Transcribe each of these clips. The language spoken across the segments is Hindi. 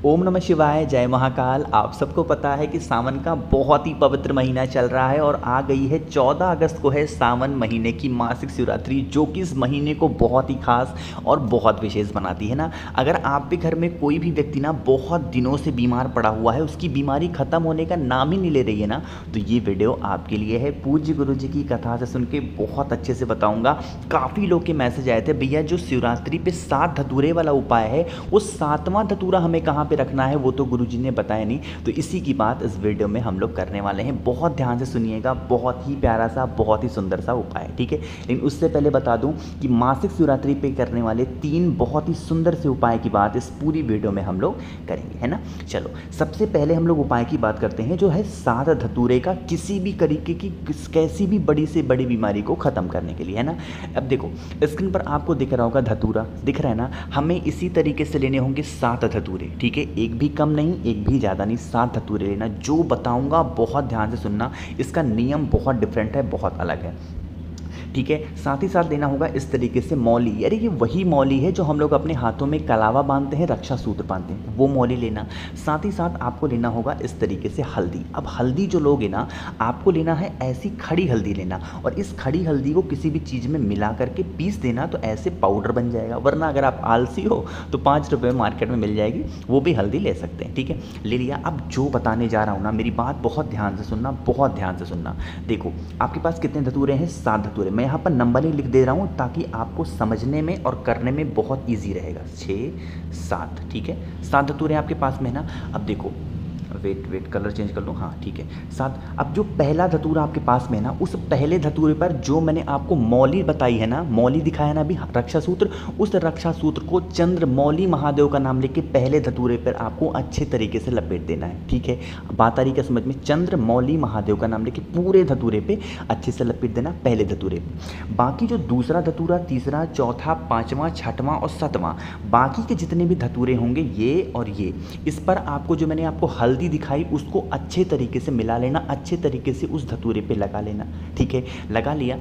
ओम नमः शिवाय, जय महाकाल। आप सबको पता है कि सावन का बहुत ही पवित्र महीना चल रहा है और आ गई है 14 अगस्त को है सावन महीने की मासिक शिवरात्रि, जो कि इस महीने को बहुत ही खास और बहुत विशेष बनाती है ना। अगर आप भी घर में कोई भी व्यक्ति ना बहुत दिनों से बीमार पड़ा हुआ है, उसकी बीमारी खत्म होने का नाम ही नहीं ले रही है ना, तो ये वीडियो आपके लिए है। पूज्य गुरु जी की कथा से सुन के बहुत अच्छे से बताऊंगा। काफ़ी लोग के मैसेज आए थे, भैया जो शिवरात्रि पे 7 धतूरे वाला उपाय है, वो 7वां धतूरा हमें कहाँ रखना है वो तो गुरुजी ने बताया नहीं। तो इसी की बात इस वीडियो में हम लोग करने वाले हैं। बहुत ध्यान से सुनिएगा, बहुत ही प्यारा सा, बहुत ही सुंदर सा उपाय है, ठीक है। लेकिन उससे पहले बता दूं कि मासिक शिवरात्रि पे करने वाले 3 बहुत ही सुंदर से उपाय की बात इस पूरी वीडियो में हम लोग करेंगे, है ना। चलो सबसे पहले हम लोग उपाय की बात करते हैं, जो है 7 धतूरे का किसी भी तरीके की कैसी भी बड़ी से बड़ी बीमारी को ख़त्म करने के लिए, है ना। अब देखो स्क्रीन पर आपको दिख रहा होगा धतूरा, दिख रहा है ना। हमें इसी तरीके से लेने होंगे 7 धतूरे, ठीक है। एक भी कम नहीं, एक भी ज़्यादा नहीं, 7 धतूरे लेना। जो बताऊंगा बहुत ध्यान से सुनना, इसका नियम बहुत डिफरेंट है, बहुत अलग है, ठीक है। साथ ही साथ देना होगा इस तरीके से मौली, यानी ये वही मौली है जो हम लोग अपने हाथों में कलावा बांधते हैं, रक्षा सूत्र बांधते हैं, वो मौली लेना। साथ ही साथ आपको लेना होगा इस तरीके से हल्दी। अब हल्दी जो लोगे ना, आपको लेना है ऐसी खड़ी हल्दी लेना, और इस खड़ी हल्दी को किसी भी चीज़ में मिला करके पीस देना, तो ऐसे पाउडर बन जाएगा। वरना अगर आप आलसी हो तो 5 रुपये में मार्केट में मिल जाएगी, वो भी हल्दी ले सकते हैं, ठीक है। ले लिया। अब जो बताने जा रहा हूँ ना, मेरी बात बहुत ध्यान से सुनना, बहुत ध्यान से सुनना। देखो आपके पास कितने धतूरे हैं? 7 धतूरे। मैं यहाँ पर नंबर ही लिख दे रहा हूँ ताकि आपको समझने में और करने में बहुत इजी रहेगा। 6 7, ठीक है। 7 धतूरे आपके पास में है ना। अब देखो, वेट कलर चेंज कर लूँ, हाँ ठीक है 7। अब जो पहला धतूरा आपके पास में है ना, उस पहले धतूरे पर जो मैंने आपको मौली बताई है ना, मौली दिखाया ना अभी, रक्षा सूत्र, उस रक्षा सूत्र को चंद्र मौली महादेव का नाम लेके पहले धतूरे पर आपको अच्छे तरीके से लपेट देना है, ठीक है। बात आ रही क्या समझ में? चंद्र मौली महादेव का नाम लेके पूरे धतूरे पे अच्छे से लपेट देना, पहले धतूरे पे। बाकी जो दूसरा धतूरा, तीसरा, चौथा, 5वां, 6वां और 7वां, बाकी के जितने भी धतूरे होंगे ये और ये, इस पर आपको जो मैंने आपको हल्दी दिखाई उसको अच्छे तरीके से मिला लेना, अच्छे तरीके से उस धतूरे पे लगा लेना, ठीक है। लगा लिया।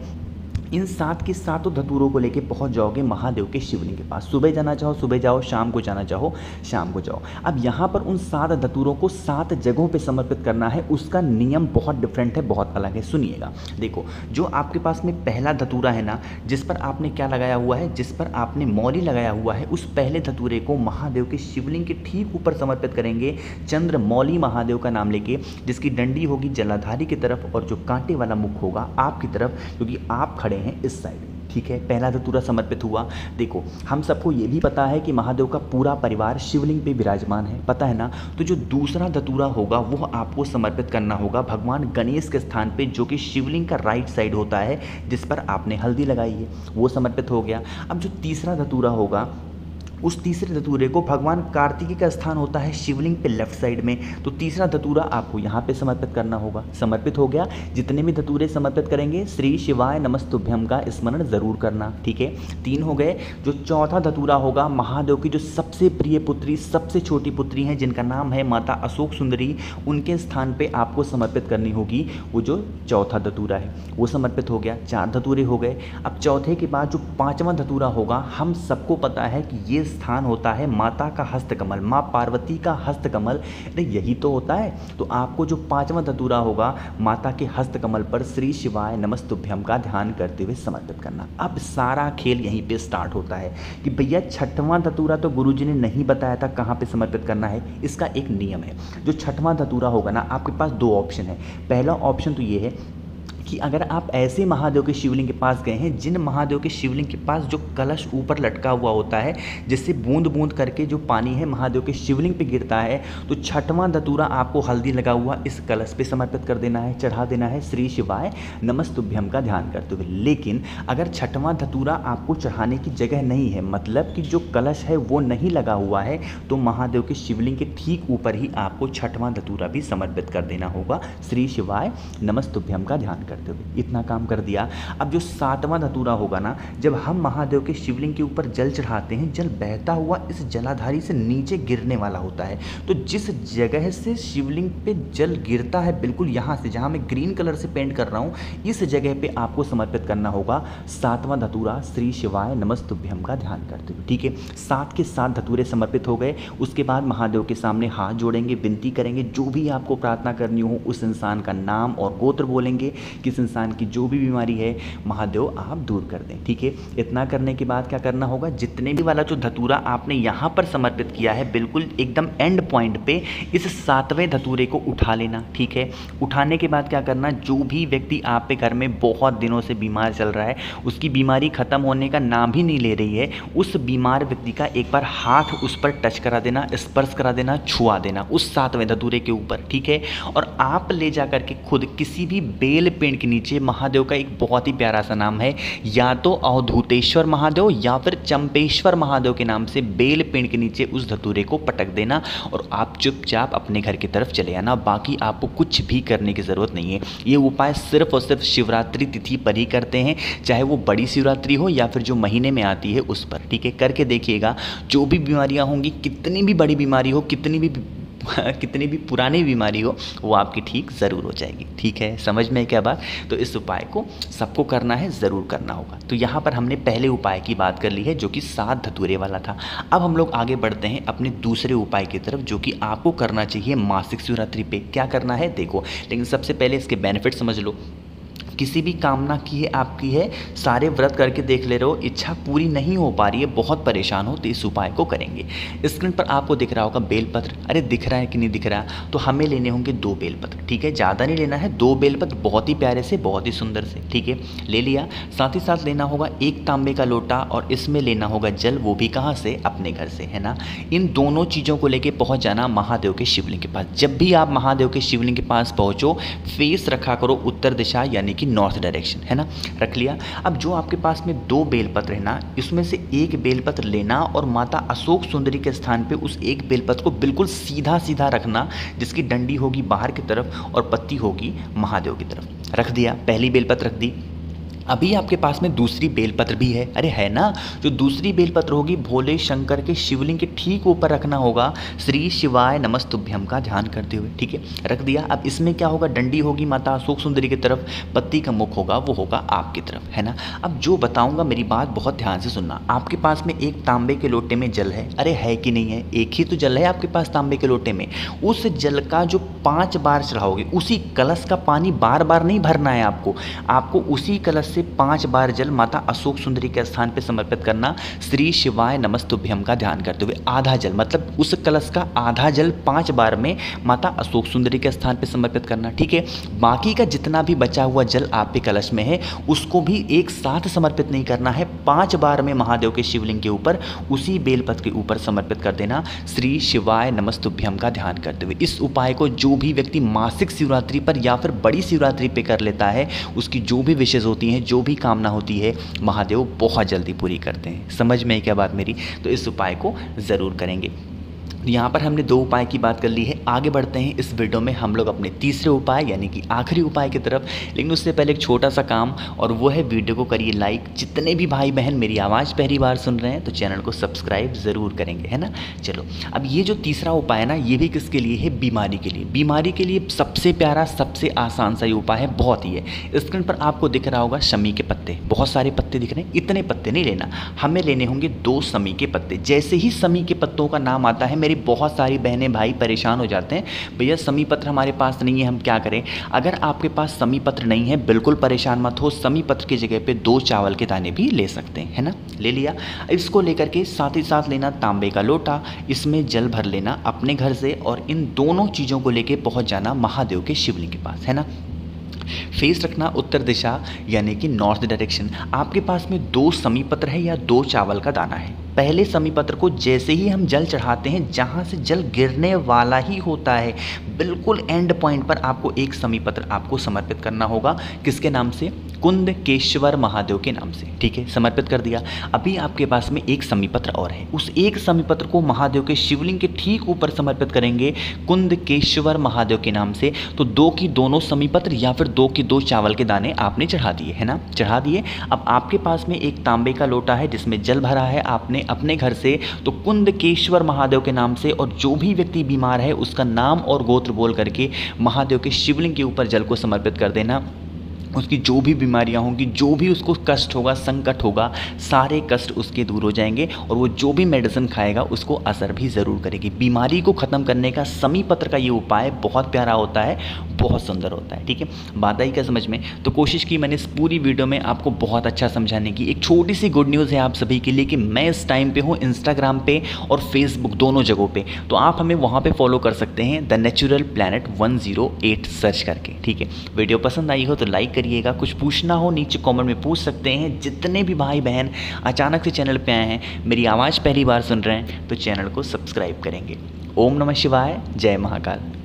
इन 7 के 7 धतूरों को लेके पहुंच जाओगे महादेव के शिवलिंग के पास। सुबह जाना चाहो सुबह जाओ, शाम को जाना चाहो शाम को जाओ। अब यहाँ पर उन 7 धतूरों को 7 जगहों पे समर्पित करना है। उसका नियम बहुत डिफरेंट है, बहुत अलग है, सुनिएगा। देखो जो आपके पास में पहला धतूरा है ना, जिस पर आपने क्या लगाया हुआ है, जिस पर आपने मौली लगाया हुआ है, उस पहले धतूरे को महादेव के शिवलिंग के ठीक ऊपर समर्पित करेंगे, चंद्र मौली महादेव का नाम लेके, जिसकी डंडी होगी जलाधारी की तरफ और जो कांटे वाला मुख होगा आपकी तरफ, क्योंकि आप खड़े हैं इस साइड, ठीक है। पहला धतूरा समर्पित हुआ। देखो हम सबको ये भी पता है कि महादेव का पूरा परिवार शिवलिंग पे विराजमान है, पता है ना। तो जो दूसरा धतूरा होगा वो आपको समर्पित करना होगा भगवान गणेश के स्थान पे, जो कि शिवलिंग का राइट साइड होता है, जिस पर आपने हल्दी लगाई है, वो समर्पित हो गया। अब जो तीसरा धतूरा होगा, उस तीसरे धतूरे को भगवान कार्तिकी का स्थान होता है शिवलिंग पे लेफ्ट साइड में, तो तीसरा धतूरा आपको यहाँ पे समर्पित करना होगा। समर्पित हो गया। जितने भी धतूरे समर्पित करेंगे श्री शिवाय नमस्तुभ्यम का स्मरण ज़रूर करना, ठीक है। 3 हो गए। जो चौथा धतूरा होगा, महादेव की जो सबसे प्रिय पुत्री, सबसे छोटी पुत्री हैं, जिनका नाम है माता अशोक सुंदरी, उनके स्थान पर आपको समर्पित करनी होगी। वो जो चौथा धतूरा है वो समर्पित हो गया। 4 धतूरे हो गए। अब चौथे के बाद जो 5वां धतूरा होगा, हम सबको पता है कि ये स्थान होता है माता का हस्तकमल, माँ पार्वती का हस्तकमल, अरे यही तो होता है। तो आपको जो 5वां धतूरा होगा, माता के हस्तकमल पर श्री शिवाय नमस्तुभ्यम का ध्यान करते हुए समर्पित करना। अब सारा खेल यहीं पे स्टार्ट होता है कि भैया 6वां धतूरा तो गुरुजी ने नहीं बताया था कहाँ पे समर्पित करना है। इसका एक नियम है। जो 6वां धतूरा होगा ना, आपके पास 2 ऑप्शन है। पहला ऑप्शन तो ये है कि अगर आप ऐसे महादेव के शिवलिंग के पास गए हैं, जिन महादेव के शिवलिंग के पास जो कलश ऊपर लटका हुआ होता है, जिससे बूंद बूंद करके जो पानी है महादेव के शिवलिंग पे गिरता है, तो 6वां धतूरा आपको हल्दी लगा हुआ इस कलश पे समर्पित कर देना है, चढ़ा देना है, श्री शिवाय नमस्तुभ्यम का ध्यान करते हुए। लेकिन अगर 6वां धतूरा आपको चढ़ाने की जगह नहीं है, मतलब कि जो कलश है वो नहीं लगा हुआ है, तो महादेव के शिवलिंग के ठीक ऊपर ही आपको 6वां धतूरा भी समर्पित कर देना होगा, श्री शिवाय नमस्तुभ्यम का ध्यान करते करते हुए। इतना काम कर दिया। अब जो 7वां धतूरा होगा ना, जब हम महादेव के शिवलिंग के ऊपर जल चढ़ाते हैं, जल बहता हुआ इस जलाधारी से नीचे गिरने वाला होता है। तो जिस जगह से शिवलिंग पे जल गिरता है, बिल्कुल यहाँ से जहाँ मैं ग्रीन कलर से पेंट कर रहा हूँ, इस जगह पे आपको समर्पित करना होगा 7वां धतूरा श्री शिवाय नमस्तुभ्यम का ध्यान करते हुए। ठीक है, 7 के 7 धतूरे समर्पित हो गए। उसके बाद महादेव के सामने हाथ जोड़ेंगे, विनती करेंगे, जो भी आपको प्रार्थना करनी हो उस इंसान का नाम और गोत्र बोलेंगे, किस इंसान की जो भी बीमारी है महादेव आप दूर कर दें। ठीक है, इतना करने के बाद क्या करना होगा, जितने भी वाला जो धतूरा आपने यहाँ पर समर्पित किया है, बिल्कुल एकदम एंड पॉइंट पे इस 7वें धतूरे को उठा लेना। ठीक है, उठाने के बाद क्या करना, जो भी व्यक्ति आप पे घर में बहुत दिनों से बीमार चल रहा है, उसकी बीमारी खत्म होने का नाम भी नहीं ले रही है, उस बीमार व्यक्ति का एक बार हाथ उस पर टच करा देना, स्पर्श करा देना, छुआ देना उस 7वें धतूरे के ऊपर। ठीक है, और आप ले जा करके खुद किसी भी बेल पेड़ के नीचे, महादेव का एक बहुत ही प्यारा सा नाम है, या तो अवधूतेश्वर महादेव या फिर चंपेश्वर महादेव के नाम से बेल पेड़ के नीचे उस धतूरे को पटक देना और आप चुपचाप अपने घर की तरफ चले आना। बाकी आपको कुछ भी करने की ज़रूरत नहीं है। ये उपाय सिर्फ और सिर्फ शिवरात्रि तिथि पर ही करते हैं, चाहे वो बड़ी शिवरात्रि हो या फिर जो महीने में आती है उस पर। ठीक है, करके देखिएगा, जो भी बीमारियां होंगी, कितनी भी बड़ी बीमारी हो, कितनी भी पुरानी बीमारी हो, वो आपकी ठीक ज़रूर हो जाएगी। ठीक है, समझ में क्या बात। तो इस उपाय को सबको करना है, ज़रूर करना होगा। तो यहाँ पर हमने पहले उपाय की बात कर ली है, जो कि 7 धतूरे वाला था। अब हम लोग आगे बढ़ते हैं अपने दूसरे उपाय की तरफ, जो कि आपको करना चाहिए मासिक शिवरात्रि पे। क्या करना है देखो, लेकिन सबसे पहले इसके बेनिफिट समझ लो। किसी भी कामना की है आपकी है, सारे व्रत करके देख ले रहे हो, इच्छा पूरी नहीं हो पा रही है, बहुत परेशान हो, तो इस उपाय को करेंगे। स्क्रीन पर आपको दिख रहा होगा बेलपत्र। अरे दिख रहा है कि नहीं दिख रहा, तो हमें लेने होंगे 2 बेलपत्र। ठीक है, ज़्यादा नहीं लेना है, 2 बेलपत्र बहुत ही प्यारे से, बहुत ही सुंदर से। ठीक है, ले लिया। साथ ही साथ लेना होगा 1 तांबे का लोटा और इसमें लेना होगा जल, वो भी कहाँ से, अपने घर से, है ना। इन दोनों चीज़ों को लेके पहुँच जाना महादेव के शिवलिंग के पास। जब भी आप महादेव के शिवलिंग के पास पहुँचो, फेस रखा करो उत्तर दिशा, यानी कि नॉर्थ डायरेक्शन, है ना। रख लिया। अब जो आपके पास में 2 बेलपत्र है ना, इसमें से 1 बेलपत्र लेना और माता अशोक सुंदरी के स्थान पे उस 1 बेलपत्र को बिल्कुल सीधा सीधा रखना, जिसकी डंडी होगी बाहर की तरफ और पत्ती होगी महादेव की तरफ। रख दिया, पहली बेलपत्र रख दी। अभी आपके पास में दूसरी बेलपत्र भी है, अरे है ना। जो दूसरी बेलपत्र होगी, भोले शंकर के शिवलिंग के ठीक ऊपर रखना होगा श्री शिवाय नमस्तुभ्यम का ध्यान करते हुए। ठीक है, रख दिया। अब इसमें क्या होगा, डंडी होगी माता अशोक सुंदरी की तरफ, पत्ती का मुख होगा वो होगा आपकी तरफ, है ना। अब जो बताऊंगा मेरी बात बहुत ध्यान से सुनना। आपके पास में 1 तांबे के लोटे में जल है, अरे है कि नहीं है, एक ही तो जल है आपके पास तांबे के लोटे में। उस जल का जो 5 बार चढ़ाओगे, उसी कलश का पानी बार बार नहीं भरना है आपको उसी कलश से 5 बार जल माता अशोक सुंदरी के स्थान पे समर्पित करना, श्री शिवाय नमस्तुभ्यम का ध्यान करते हुए। आधा जल, मतलब उस कलश का आधा जल 5 बार में माता अशोक सुंदरी के स्थान पे समर्पित करना। ठीक है, बाकी का जितना भी बचा हुआ जल आपके कलश में है, उसको भी एक साथ समर्पित नहीं करना है, 5 बार में महादेव के शिवलिंग के ऊपर उसी बेलपत्र के ऊपर समर्पित कर देना, श्री शिवाय नमस्तुभ्यम का ध्यान करते हुए। इस उपाय को जो भी व्यक्ति मासिक शिवरात्रि पर या फिर बड़ी शिवरात्रि पे कर लेता है, उसकी जो भी विशेष होती हैं, जो भी कामना होती है, महादेव बहुत जल्दी पूरी करते हैं। समझ में क्या बात मेरी। तो इस उपाय को ज़रूर करेंगे। यहाँ पर हमने 2 उपाय की बात कर ली है। आगे बढ़ते हैं इस वीडियो में हम लोग अपने तीसरे उपाय यानी कि आखिरी उपाय की तरफ। लेकिन उससे पहले एक छोटा सा काम, और वो है वीडियो को करिए लाइक। जितने भी भाई बहन मेरी आवाज़ पहली बार सुन रहे हैं तो चैनल को सब्सक्राइब ज़रूर करेंगे, है ना। चलो, अब ये जो तीसरा उपाय है ना, ये भी किसके लिए है, बीमारी के लिए। बीमारी के लिए सबसे प्यारा, सबसे आसान सा ये उपाय है, बहुत ही है। स्क्रीन पर आपको दिख रहा होगा शमी के पत्ते, बहुत सारे पत्ते दिख रहे हैं। इतने पत्ते नहीं लेना, हमें लेने होंगे 2 शमी के पत्ते। जैसे ही शमी के पत्तों का नाम आता है, बहुत सारी बहनें भाई परेशान हो जाते हैं, भैया समी पत्र हमारे पास नहीं है, हम क्या करें। अगर आपके पास समी पत्र नहीं है, बिल्कुल परेशान मत हो, समी पत्र की जगह पे 2 चावल के दाने भी ले सकते हैं, है ना। ले लिया। इसको लेकर के साथ ही साथ लेना तांबे का लोटा, इसमें जल भर लेना अपने घर से, और इन दोनों चीज़ों को लेके पहुंच जाना महादेव के शिवलिंग के पास, है ना। फेस रखना उत्तर दिशा यानी कि नॉर्थ डायरेक्शन। आपके पास में 2 समी पत्र है या 2 चावल का दाना है। पहले समी पत्र को जैसे ही हम जल चढ़ाते हैं, जहाँ से जल गिरने वाला ही होता है, बिल्कुल एंड पॉइंट पर आपको 1 समी पत्र आपको समर्पित करना होगा। किसके नाम से, कुंदकेश्वर महादेव के नाम से। ठीक है, समर्पित कर दिया। अभी आपके पास में एक समीपत्र और है, उस एक समीपत्र को महादेव के शिवलिंग के ठीक ऊपर समर्पित करेंगे कुंदकेश्वर महादेव के नाम से। तो 2 की दोनों समीपत्र या फिर 2 की 2 चावल के दाने आपने चढ़ा दिए, है ना, चढ़ा दिए। अब आपके पास में एक तांबे का लोटा है जिसमें जल भरा है आपने अपने घर से, तो कुंदकेश्वर महादेव के नाम से, और जो भी व्यक्ति बीमार है उसका नाम और गोत्र बोल करके महादेव के शिवलिंग के ऊपर जल को समर्पित कर देना। उसकी जो भी बीमारियां होंगी, जो भी उसको कष्ट होगा, संकट होगा, सारे कष्ट उसके दूर हो जाएंगे और वो जो भी मेडिसिन खाएगा उसको असर भी ज़रूर करेगी। बीमारी को ख़त्म करने का समीपत्र का ये उपाय बहुत प्यारा होता है, बहुत सुंदर होता है। ठीक है, बात आई क्या समझ में? तो कोशिश की मैंने इस पूरी वीडियो में आपको बहुत अच्छा समझाने की। एक छोटी सी गुड न्यूज़ है आप सभी के लिए कि मैं इस टाइम पे हूँ इंस्टाग्राम पे और फेसबुक दोनों जगहों पे, तो आप हमें वहाँ पे फॉलो कर सकते हैं द नेचुरल प्लैनेट 108 सर्च करके। ठीक है, वीडियो पसंद आई हो तो लाइक करिएगा, कुछ पूछना हो नीचे कमेंट में पूछ सकते हैं। जितने भी भाई बहन अचानक से चैनल पे आए हैं, मेरी आवाज़ पहली बार सुन रहे हैं, तो चैनल को सब्सक्राइब करेंगे। ओम नमः शिवाय, जय महाकाल।